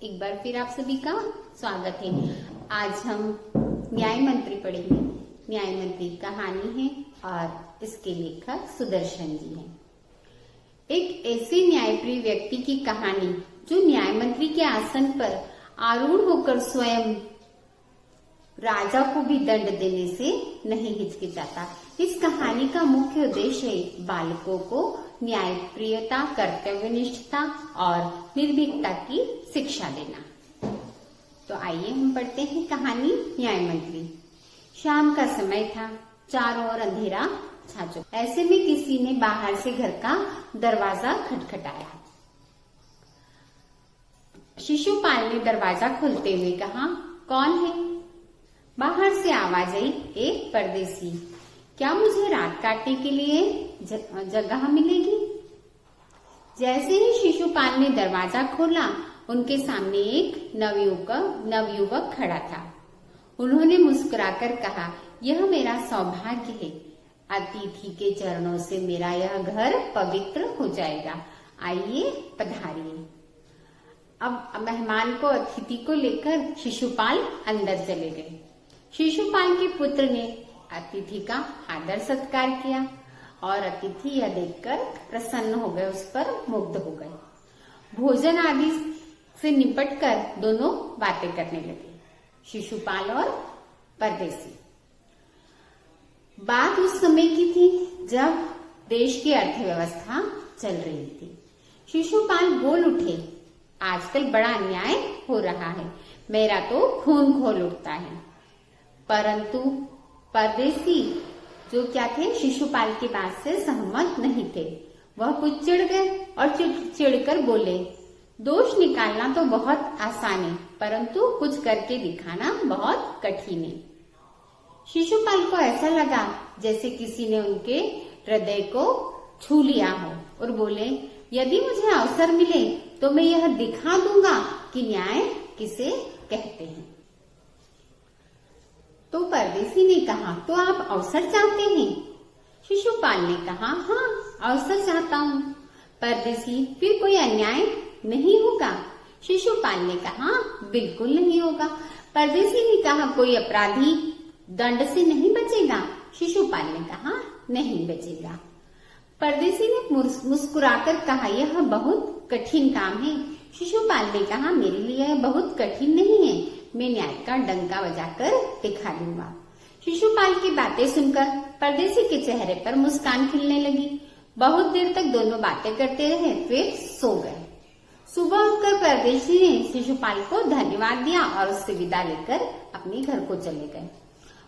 एक बार फिर आप सभी का स्वागत है। आज हम न्याय मंत्री पढ़ेंगे। न्याय मंत्री कहानी है और इसके लेखक सुदर्शन जी हैं। एक ऐसे न्यायप्रिय व्यक्ति की कहानी जो न्याय मंत्री के आसन पर आरूढ़ होकर स्वयं राजा को भी दंड देने से नहीं हिचकिचाता। इस कहानी का मुख्य उद्देश्य है बालकों को न्यायप्रियता, कर्तव्यनिष्ठता और निर्भीकता की शिक्षा देना। तो आइए हम पढ़ते हैं कहानी न्याय मंत्री। शाम का समय था, चारों ओर अंधेरा छा चुका। ऐसे में किसी ने बाहर से घर का दरवाजा खटखटाया। शिशुपाल ने दरवाजा खोलते हुए कहा, कौन है? बाहर से आवाज आई, एक परदेसी। क्या मुझे रात काटने के लिए जगह मिलेगी? जैसे ही शिशुपाल ने दरवाजा खोला, उनके सामने एक नवयुवक खड़ा था। उन्होंने मुस्कुराकर कहा, यह मेरा सौभाग्य है। अतिथि के चरणों से मेरा यह घर पवित्र हो जाएगा। आइए पधारिए। अब मेहमान को, अतिथि को लेकर शिशुपाल अंदर चले गए। शिशुपाल के पुत्र ने अतिथि का आदर सत्कार किया और अतिथि यह देखकर प्रसन्न हो गए, उस पर मुग्ध हो गए। भोजन आदि से निपटकर दोनों बातें करने लगे, शिशुपाल और परदेसी। बात उस समय की थी जब देश की अर्थव्यवस्था चल रही थी। शिशुपाल बोल उठे, आजकल बड़ा अन्याय हो रहा है, मेरा तो खून खौल उठता है। परंतु परदेसी जो क्या थे, शिशुपाल की बात से सहमत नहीं थे। वह कुछ चिढ़ गए और चिढ़कर बोले, दोष निकालना तो बहुत आसान है, परंतु कुछ करके दिखाना बहुत कठिन है। शिशुपाल को ऐसा लगा जैसे किसी ने उनके हृदय को छू लिया हो और बोले, यदि मुझे अवसर मिले तो मैं यह दिखा दूंगा कि न्याय किसे कहते हैं। तो परदेसी ने कहा, तो आप अवसर चाहते हैं? शिशुपाल ने कहा, हाँ, अवसर चाहता हूँ। परदेसी, फिर कोई अन्याय नहीं होगा? शिशुपाल ने कहा, बिल्कुल नहीं होगा। परदेसी ने कहा, कोई अपराधी दंड से नहीं बचेगा? शिशुपाल ने कहा, नहीं बचेगा। परदेसी ने मुस्कुराकर कहा, यह बहुत कठिन काम है। शिशुपाल ने कहा, मेरे लिए यह बहुत कठिन नहीं है, मैं न्याय का डंका बजाकर दिखा दूंगा। शिशुपाल की बातें सुनकर परदेसी के चेहरे पर मुस्कान खिलने लगी। बहुत देर तक दोनों बातें करते रहे, फिर सो गए। सुबह उठकर परदेसी ने शिशुपाल को धन्यवाद दिया और उससे विदा लेकर अपने घर को चले गए।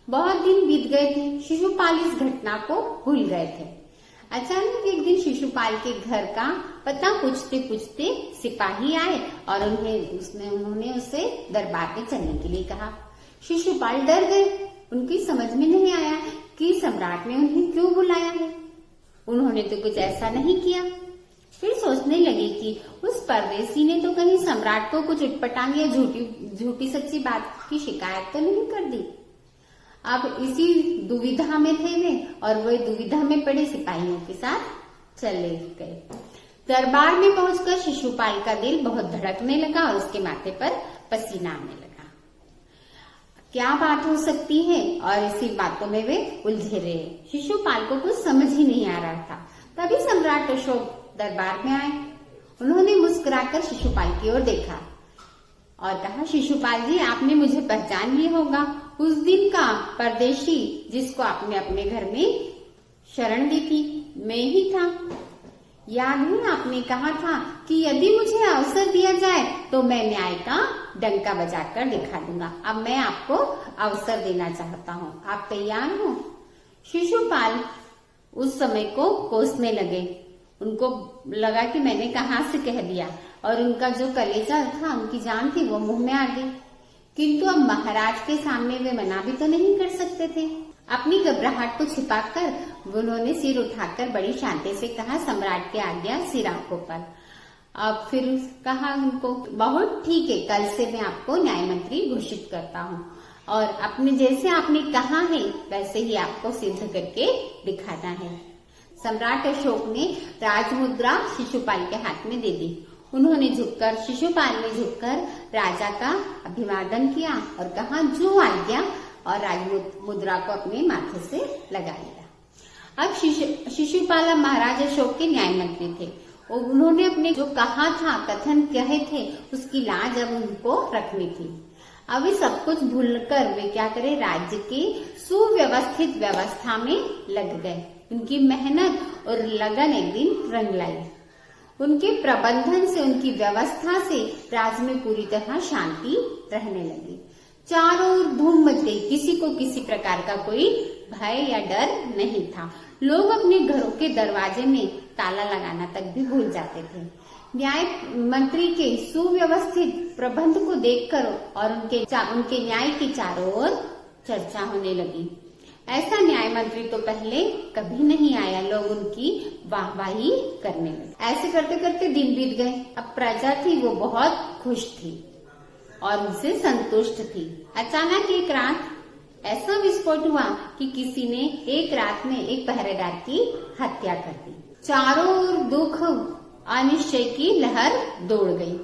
बहुत दिन बीत गए थे, शिशुपाल इस घटना को भूल गए थे। अचानक एक दिन शिशुपाल के घर का पता पूछते पूछते सिपाही आए और उन्होंने उसे दरबार में चलने के लिए कहा। शिशुपाल डर गए। उनकी समझ में नहीं आया कि सम्राट ने उन्हें क्यों बुलाया है। उन्होंने तो कुछ ऐसा नहीं किया। फिर सोचने लगे कि उस परदेसी ने तो कहीं सम्राट को कुछ उटपटांग या झूठी सच्ची बात की शिकायत तो नहीं कर दी। अब इसी दुविधा में थे वे और वे दुविधा में पड़े सिपाहियों के साथ चले गए। दरबार में पहुंचकर शिशुपाल का दिल बहुत धड़कने लगा और उसके माथे पर पसीना आने लगा। क्या बात हो सकती है, और इसी बातों में वे उलझे रहे। शिशुपाल को कुछ समझ ही नहीं आ रहा था। तभी सम्राट अशोक दरबार में आए। उन्होंने मुस्कुराकर शिशुपाल की ओर देखा और कहा, शिशुपाल जी, आपने मुझे पहचान लिया होगा, उस दिन का परदेशी जिसको आपने अपने घर में शरण दी थी, मैं ही था। याद है आपने कहा था कि यदि मुझे अवसर दिया जाए तो मैं न्याय का डंका बजाकर दिखा दूंगा। अब मैं आपको अवसर देना चाहता हूँ, आप तैयार हो? शिशुपाल उस समय को कोसने लगे। उनको लगा कि मैंने कहाँ से कह दिया, और उनका जो कलेजा था, उनकी जान थी, वो मुंह में आ गई। किंतु अब महाराज के सामने वे मना भी तो नहीं कर सकते थे। अपनी घबराहट को छिपाकर उन्होंने सिर उठाकर बड़ी शांति से कहा, सम्राट की आज्ञा सिर आंखों पर। अब फिर कहा उनको, बहुत ठीक है, कल से मैं आपको न्याय मंत्री घोषित करता हूँ और अपने जैसे आपने कहा है वैसे ही आपको सिद्ध करके दिखाना है। सम्राट अशोक ने राजमुद्रा शिशुपाल के हाथ में दे दी उन्होंने झुककर शिशुपाल ने झुककर राजा का अभिवादन किया और कहा, जो आज्ञा, और राज मुद्रा को अपने माथे से लगा लिया। अब शिशुपाल महाराज अशोक के न्याय मंत्री थे और उन्होंने अपने जो कहा था, कथन कहे थे, उसकी लाज अब उनको रखनी थी। अब वे सब कुछ भूलकर वे क्या करें, राज्य के सुव्यवस्थित व्यवस्था में लग गए। उनकी मेहनत और लगन एक दिन रंग लाई। उनके प्रबंधन से, उनकी व्यवस्था से राज्य में पूरी तरह शांति रहने लगी। चारों ओर धूम मच गई, किसी को किसी प्रकार का कोई भय या डर नहीं था। लोग अपने घरों के दरवाजे में ताला लगाना तक भी भूल जाते थे। न्याय मंत्री के सुव्यवस्थित प्रबंध को देखकर और उनके न्याय की चारों ओर चर्चा होने लगी। ऐसा न्याय मंत्री तो पहले कभी नहीं आया। लोग उनकी वाहवाही करने लगे। ऐसे करते करते दिन बीत गए। अब प्रजा थी वो बहुत खुश थी और उनसे संतुष्ट थी। अचानक एक रात ऐसा विस्फोट हुआ कि किसी ने एक रात में एक पहरेदार की हत्या कर दी। चारों ओर दुख, अनिश्चय की लहर दौड़ गई।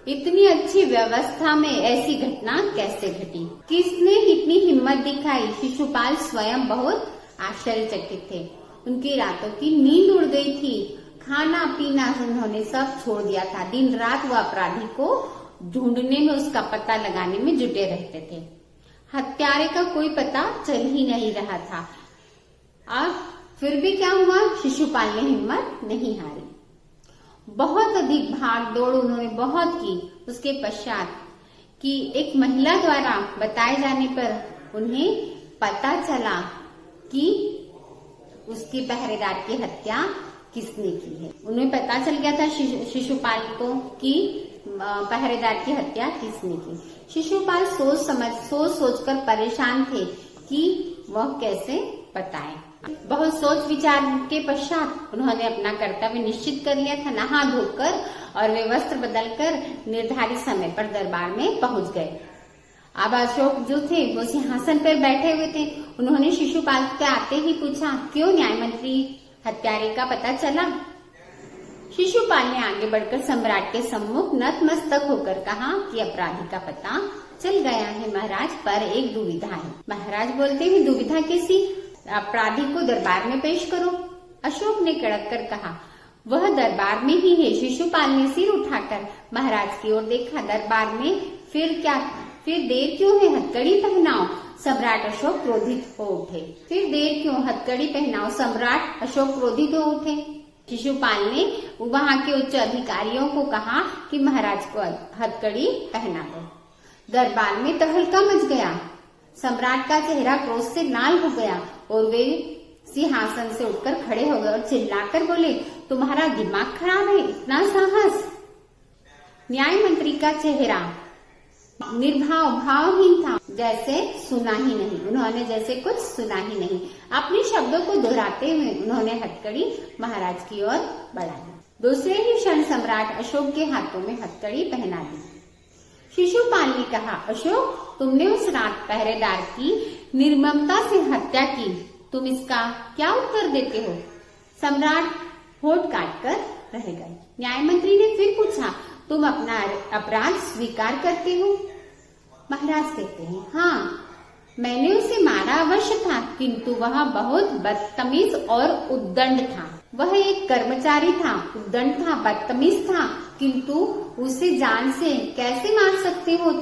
इतनी अच्छी व्यवस्था में ऐसी घटना कैसे घटी? किसने इतनी हिम्मत दिखाई? शिशुपाल स्वयं बहुत आश्चर्यचकित थे। उनकी रातों की नींद उड़ गई थी। खाना पीना उन्होंने सब छोड़ दिया था। दिन रात वो अपराधी को ढूंढने में, उसका पता लगाने में जुटे रहते थे। हत्यारे का कोई पता चल ही नहीं रहा था। अब फिर भी क्या हुआ, शिशुपाल ने हिम्मत नहीं हारी। बहुत अधिक भाग दौड़ उन्होंने बहुत की। उसके पश्चात कि एक महिला द्वारा बताए जाने पर उन्हें पता चला कि उसके पहरेदार की हत्या किसने की है। उन्हें पता चल गया था शिशुपाल को कि पहरेदार की हत्या किसने की। शिशुपाल सोच सोचकर परेशान थे कि वह कैसे बताए। बहुत सोच विचार के पश्चात उन्होंने अपना कर्तव्य निश्चित कर लिया था। नहा धोकर और वे वस्त्र बदलकर निर्धारित समय पर दरबार में पहुंच गए। अब अशोक जो थे वो सिंहासन पर बैठे हुए थे। उन्होंने शिशुपाल के आते ही पूछा, क्यों न्याय मंत्री, हत्यारे का पता चला? शिशुपाल ने आगे बढ़कर सम्राट के सम्मुख नतमस्तक होकर कहा कि अपराधी का पता चल गया है महाराज, पर एक दुविधा है। महाराज बोलते हैं, दुविधा कैसी? अपराधी को दरबार में पेश करो। अशोक ने कड़क कर कहा, वह दरबार में ही है। शिशुपाल ने सिर उठाकर महाराज की ओर देखा। दरबार में फिर क्या, फिर देर क्यों है? हथकड़ी पहनाओ। सम्राट अशोक क्रोधित हो उठे। फिर देर क्यों? हथकड़ी पहनाओ। सम्राट अशोक क्रोधित हो उठे। शिशुपाल ने वहां के उच्च अधिकारियों को कहा कि महाराज को हथकड़ी पहना दो। दरबार में तहलका मच गया। सम्राट का चेहरा क्रोध से लाल हो गया और वे सिंहासन से उठकर खड़े हो गए और चिल्लाकर बोले, तुम्हारा दिमाग खराब है, इतना साहस? न्याय मंत्री का चेहरा निर्भाव, भावहीन था, जैसे सुना ही नहीं। उन्होंने जैसे कुछ सुना ही नहीं। अपने शब्दों को दोहराते हुए उन्होंने हथकड़ी महाराज की ओर बढ़ा दी। दूसरे ही क्षण सम्राट अशोक के हाथों में हथकड़ी पहना दी। शिशुपाल ने कहा, अशोक, तुमने उस रात पहरेदार की निर्ममता से हत्या की, तुम इसका क्या उत्तर देते हो? सम्राट होठ काटकर रह गए। न्याय मंत्री ने फिर पूछा, तुम अपना अपराध स्वीकार करते हो? महाराज कहते हैं, हाँ, मैंने उसे मारा अवश्य था, किंतु वह बहुत बदतमीज और उद्दंड था। वह एक कर्मचारी था, उद्दंड था, बदतमीज था, किंतु उसे जान से कैसे मार सकते हो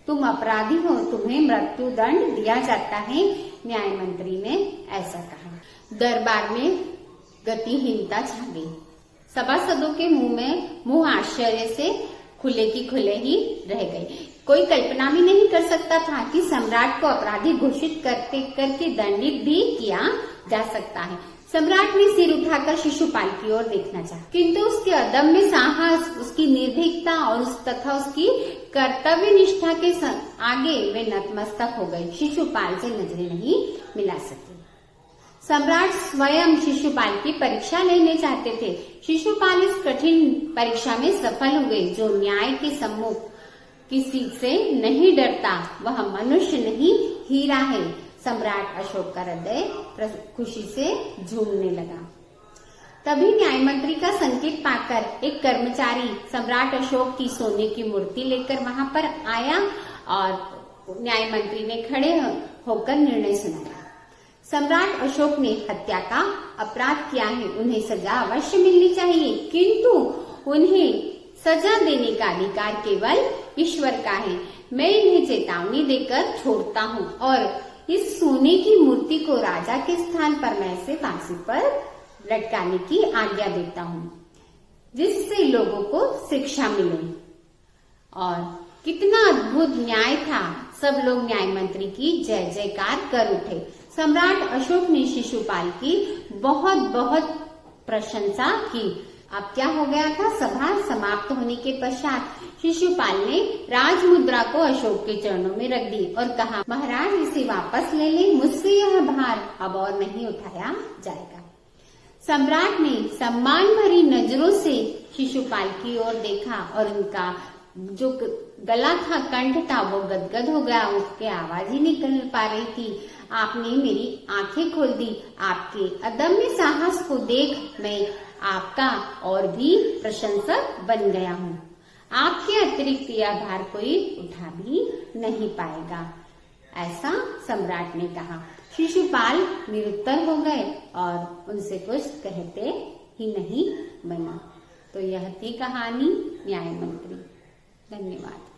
तुम अपराधी हो, तुम्हें मृत्यु दंड दिया जाता है। न्याय मंत्री ने ऐसा कहा। दरबार में गतिहीनता छा गई। सभासदों के मुंह आश्चर्य से खुले की खुले ही रह गए। कोई कल्पना भी नहीं कर सकता था कि सम्राट को अपराधी घोषित करके दंडित भी किया जा सकता है। सम्राट ने सिर उठाकर शिशुपाल की ओर देखना चाहा, किंतु उसके अदम्य साहस, उसकी निर्भीकता और तथा उसकी कर्तव्य निष्ठा के आगे वे नतमस्तक हो गए। शिशुपाल से नजरें नहीं मिला सके। सम्राट स्वयं शिशुपाल की परीक्षा लेने चाहते थे। शिशुपाल इस कठिन परीक्षा में सफल हुए। जो न्याय के सम्मुख किसी से नहीं डरता, वह मनुष्य नहीं, हीरा है। सम्राट अशोक का हृदय खुशी से झूमने लगा। तभी न्याय मंत्री का संकेत पाकर एक कर्मचारी सम्राट अशोक की सोने की मूर्ति लेकर वहां पर आया और न्याय मंत्री ने खड़े होकर निर्णय सुनाया। सम्राट अशोक ने हत्या का अपराध किया है, उन्हें सजा अवश्य मिलनी चाहिए, किंतु उन्हें सजा देने का अधिकार केवल ईश्वर का है। मैं इन्हें चेतावनी देकर छोड़ता हूँ और इस सोने की मूर्ति को राजा के स्थान पर मैं इसे फांसी पर लटकाने की आज्ञा देता हूँ, जिससे लोगों को शिक्षा मिले। और कितना अद्भुत न्याय था। सब लोग न्याय मंत्री की जय जयकार कर उठे। सम्राट अशोक ने शिशुपाल की बहुत बहुत प्रशंसा की। अब क्या हो गया था, सभा समाप्त होने के पश्चात शिशुपाल ने राज मुद्रा को अशोक के चरणों में रख दी और कहा, महाराज इसे वापस ले लें, मुझसे यह भार अब और नहीं उठाया जाएगा। सम्राट ने सम्मान भरी नजरों से शिशुपाल की ओर देखा और उनका जो गला था, कंठ था, वो गदगद हो गया, उसके आवाज ही निकल पा रही थी। आपने मेरी आंखें खोल दी। आपके अदम्य साहस को देख मैं आपका और भी प्रशंसक बन गया हूँ। आपके अतिरिक्त यह भार कोई उठा भी नहीं पाएगा, ऐसा सम्राट ने कहा। शिशुपाल निरुत्तर हो गए और उनसे कुछ कहते ही नहीं बना। तो यह थी कहानी न्याय मंत्री। धन्यवाद।